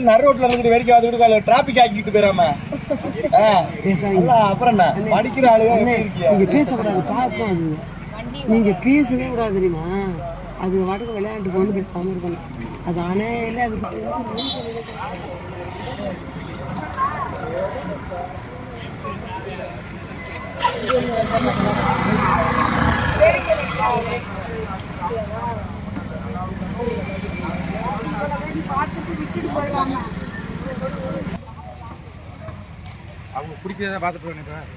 நடு ரோட்ல இருந்து வேடிக்கை பார்த்துக்கிட்டு டிராபிக் ஆக்கிட்டு போயிடாம அப்புறம் என்ன படிக்கிற ஆளுங்க நீங்க பேசக்கூடாது பார்ப்போம். அது நீங்க பேசவே கூடாது தெரியுமா? அது வாட்டுக்கு விளையாட்டு கொண்டு பேசாம இருக்கணும். அது ஆனே இல்லை. அதுக்கு அவங்க பிடிக்கிறத பார்த்துட்டு நினைப்பேன்.